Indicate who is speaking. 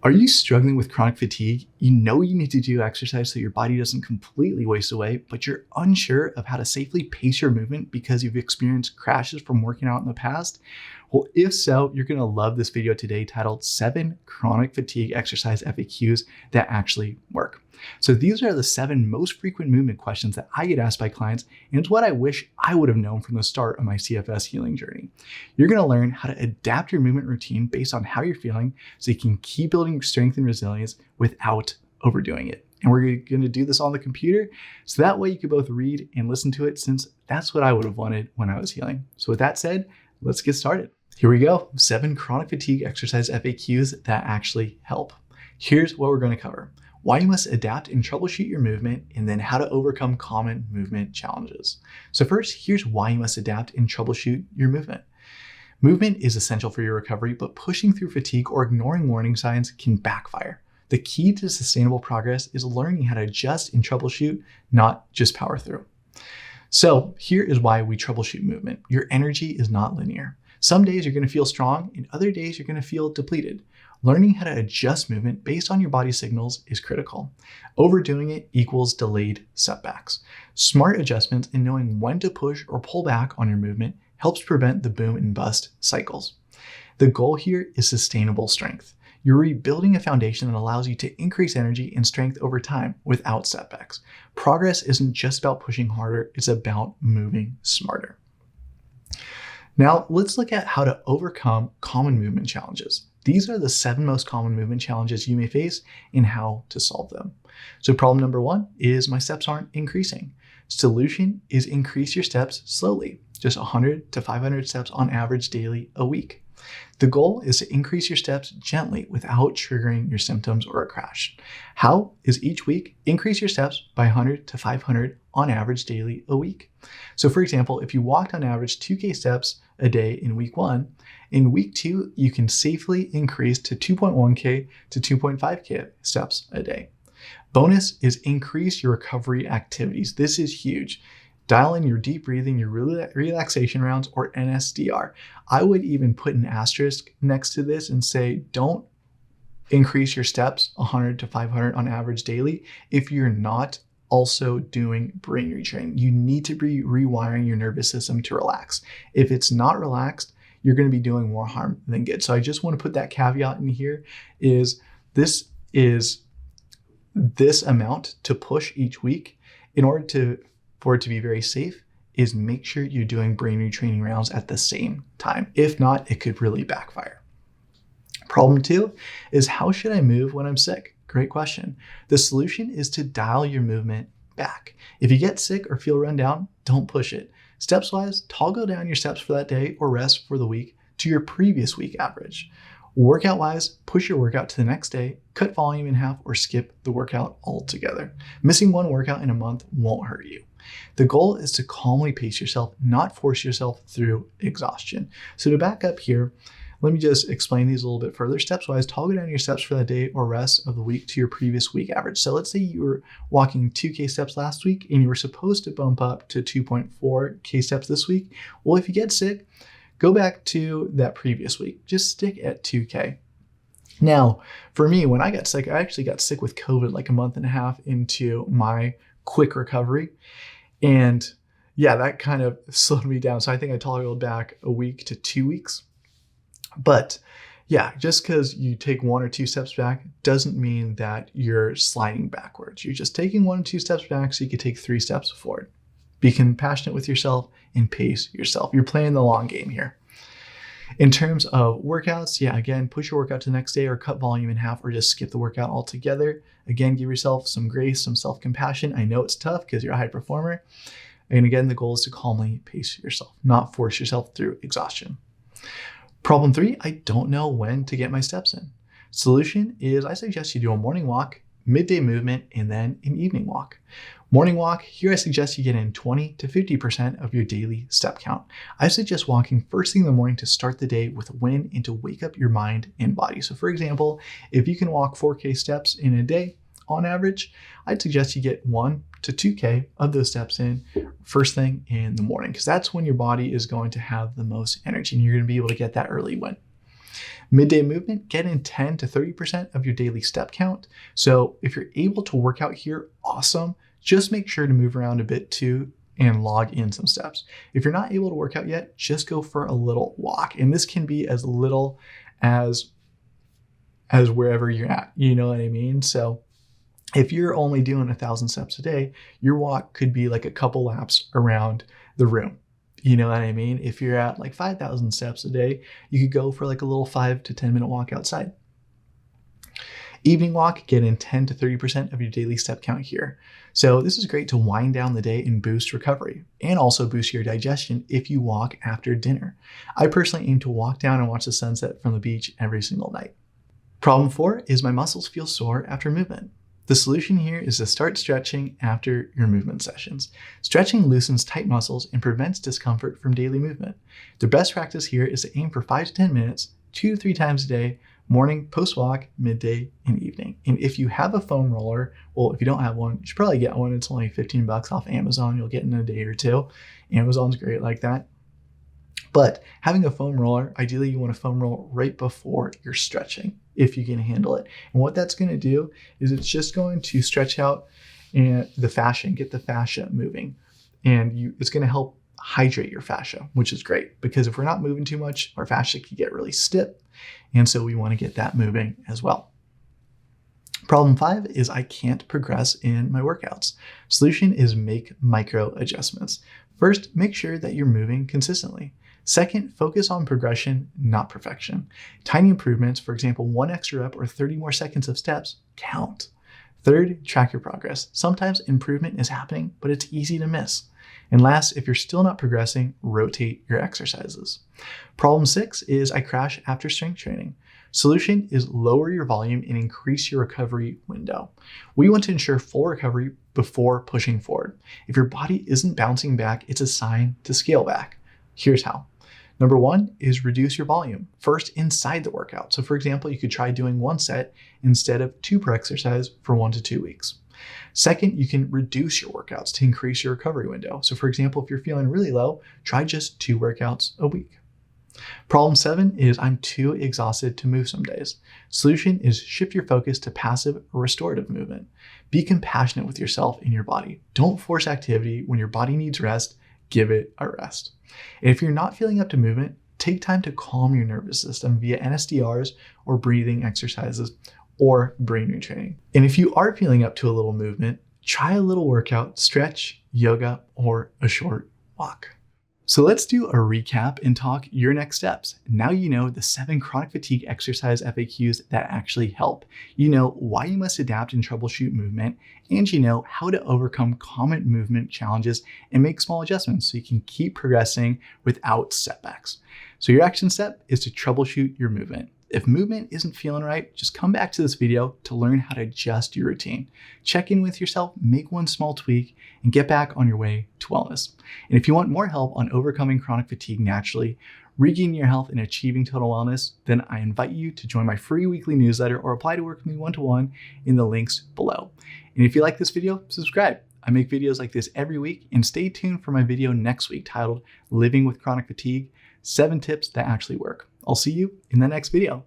Speaker 1: Are you struggling with chronic fatigue? You know you need to do exercise so your body doesn't completely waste away, but you're unsure of how to safely pace your movement because you've experienced crashes from working out in the past? Well, if so, you're going to love this video today titled 7 Chronic Fatigue Exercise FAQs that actually work. So these are the 7 most frequent movement questions that I get asked by clients, and it's what I wish I would have known from the start of my CFS healing journey. You're going to learn how to adapt your movement routine based on how you're feeling so you can keep building strength and resilience without overdoing it. And we're going to do this on the computer, so that way you can both read and listen to it, since that's what I would have wanted when I was healing. So with that said, let's get started. Here we go, 7 chronic fatigue exercise FAQs that actually help. Here's what we're going to cover: why you must adapt and troubleshoot your movement, and then how to overcome common movement challenges. So first, here's why you must adapt and troubleshoot your movement. Movement is essential for your recovery, but pushing through fatigue or ignoring warning signs can backfire. The key to sustainable progress is learning how to adjust and troubleshoot, not just power through. So here is why we troubleshoot movement. Your energy is not linear. Some days you're going to feel strong, and other days you're going to feel depleted. Learning how to adjust movement based on your body's signals is critical. Overdoing it equals delayed setbacks. Smart adjustments and knowing when to push or pull back on your movement helps prevent the boom and bust cycles. The goal here is sustainable strength. You're rebuilding a foundation that allows you to increase energy and strength over time without setbacks. Progress isn't just about pushing harder, it's about moving smarter. Now, let's look at how to overcome common movement challenges. These are the 7 most common movement challenges you may face and how to solve them. So problem number 1 is my steps aren't increasing. Solution is increase your steps slowly, just 100 to 500 steps on average daily a week. The goal is to increase your steps gently without triggering your symptoms or a crash. How is each week increase your steps by 100 to 500 on average daily a week. So for example, if you walked on average 2K steps a day in week 1, in week 2, you can safely increase to 2.1K to 2.5K steps a day. Bonus is increase your recovery activities. This is huge. Dial in your deep breathing, your relaxation rounds, or NSDR. I would even put an asterisk next to this and say, don't increase your steps 100 to 500 on average daily if you're not also doing brain retraining. You need to be rewiring your nervous system to relax. If it's not relaxed, you're going to be doing more harm than good. So I just want to put that caveat in here, is this amount to push each week in order for it to be very safe, is make sure you're doing brain retraining rounds at the same time. If not, it could really backfire. Problem 2 is, how should I move when I'm sick? Great question. The solution is to dial your movement back. If you get sick or feel run down, don't push it. Steps-wise, toggle down your steps for that day or rest for the week to your previous week average. Workout-wise, push your workout to the next day, cut volume in half, or skip the workout altogether. Missing one workout in a month won't hurt you. The goal is to calmly pace yourself, not force yourself through exhaustion. So to back up here, let me just explain these a little bit further. Steps-wise, toggle down your steps for the day or rest of the week to your previous week average. So let's say you were walking 2K steps last week and you were supposed to bump up to 2.4K steps this week. Well, if you get sick, go back to that previous week. Just stick at 2K. Now, for me, when I got sick, I actually got sick with COVID like a month and a half into my quick recovery. And yeah, that kind of slowed me down. So I think I toggled back a week to 2 weeks. But yeah, just because you take 1 or 2 steps back doesn't mean that you're sliding backwards. You're just taking 1 or 2 steps back so you can take 3 steps forward. Be compassionate with yourself and pace yourself. You're playing the long game here. In terms of workouts, yeah, again, push your workout to the next day or cut volume in half, or just skip the workout altogether. Again, give yourself some grace, some self-compassion. I know it's tough because you're a high performer. And again, the goal is to calmly pace yourself, not force yourself through exhaustion. Problem 3, I don't know when to get my steps in. Solution is, I suggest you do a morning walk, midday movement, and then an evening walk. Morning walk, here I suggest you get in 20 to 50% of your daily step count. I suggest walking first thing in the morning to start the day with a win and to wake up your mind and body. So for example, if you can walk 4K steps in a day on average, I'd suggest you get 1 to 2K of those steps in first thing in the morning, because that's when your body is going to have the most energy and you're going to be able to get that early win. Midday movement, get in 10 to 30% of your daily step count. So if you're able to work out here, awesome. Just make sure to move around a bit too and log in some steps. If you're not able to work out yet, just go for a little walk. And this can be as little as wherever you're at, you know what I mean? So if you're only doing 1,000 steps a day, your walk could be like a couple laps around the room. You know what I mean? If you're at like 5,000 steps a day, you could go for like a little 5 to 10 minute walk outside. Evening walk, get in 10 to 30% of your daily step count here. So this is great to wind down the day and boost recovery, and also boost your digestion if you walk after dinner. I personally aim to walk down and watch the sunset from the beach every single night. Problem 4 is my muscles feel sore after movement. The solution here is to start stretching after your movement sessions. Stretching loosens tight muscles and prevents discomfort from daily movement. The best practice here is to aim for 5 to 10 minutes, 2 to 3 times a day, morning, post-walk, midday, and evening. And if you have a foam roller, well, if you don't have one, you should probably get one. It's only $15 off Amazon. You'll get it in a day or two. Amazon's great like that. But having a foam roller, ideally you want to foam roll right before you're stretching, if you can handle it. And what that's going to do is it's just going to stretch out the fascia and get the fascia moving. And it's going to help hydrate your fascia, which is great, because if we're not moving too much, our fascia can get really stiff. And so we want to get that moving as well. Problem 5 is I can't progress in my workouts. Solution is make micro adjustments. First, make sure that you're moving consistently. Second, focus on progression, not perfection. Tiny improvements, for example, 1 extra rep or 30 more seconds of steps, count. Third, track your progress. Sometimes improvement is happening, but it's easy to miss. And last, if you're still not progressing, rotate your exercises. Problem 6 is I crash after strength training. Solution is lower your volume and increase your recovery window. We want to ensure full recovery before pushing forward. If your body isn't bouncing back, it's a sign to scale back. Here's how. Number 1 is reduce your volume. First, inside the workout. So for example, you could try doing 1 set instead of 2 per exercise for 1 to 2 weeks. Second, you can reduce your workouts to increase your recovery window. So for example, if you're feeling really low, try just 2 workouts a week. Problem 7 is I'm too exhausted to move some days. Solution is shift your focus to passive or restorative movement. Be compassionate with yourself and your body. Don't force activity. When your body needs rest, give it a rest. And if you're not feeling up to movement, take time to calm your nervous system via NSDRs or breathing exercises or brain retraining. And if you are feeling up to a little movement, try a little workout, stretch, yoga, or a short walk. So let's do a recap and talk your next steps. Now you know the 7 chronic fatigue exercise FAQs that actually help. You know why you must adapt and troubleshoot movement, and you know how to overcome common movement challenges and make small adjustments so you can keep progressing without setbacks. So your action step is to troubleshoot your movement. If movement isn't feeling right, just come back to this video to learn how to adjust your routine. Check in with yourself, make one small tweak, and get back on your way to wellness. And if you want more help on overcoming chronic fatigue naturally, regaining your health, and achieving total wellness, then I invite you to join my free weekly newsletter or apply to work with me one-to-one in the links below. And if you like this video, subscribe. I make videos like this every week, and stay tuned for my video next week titled Living with Chronic Fatigue, 7 Tips That Actually Work. I'll see you in the next video.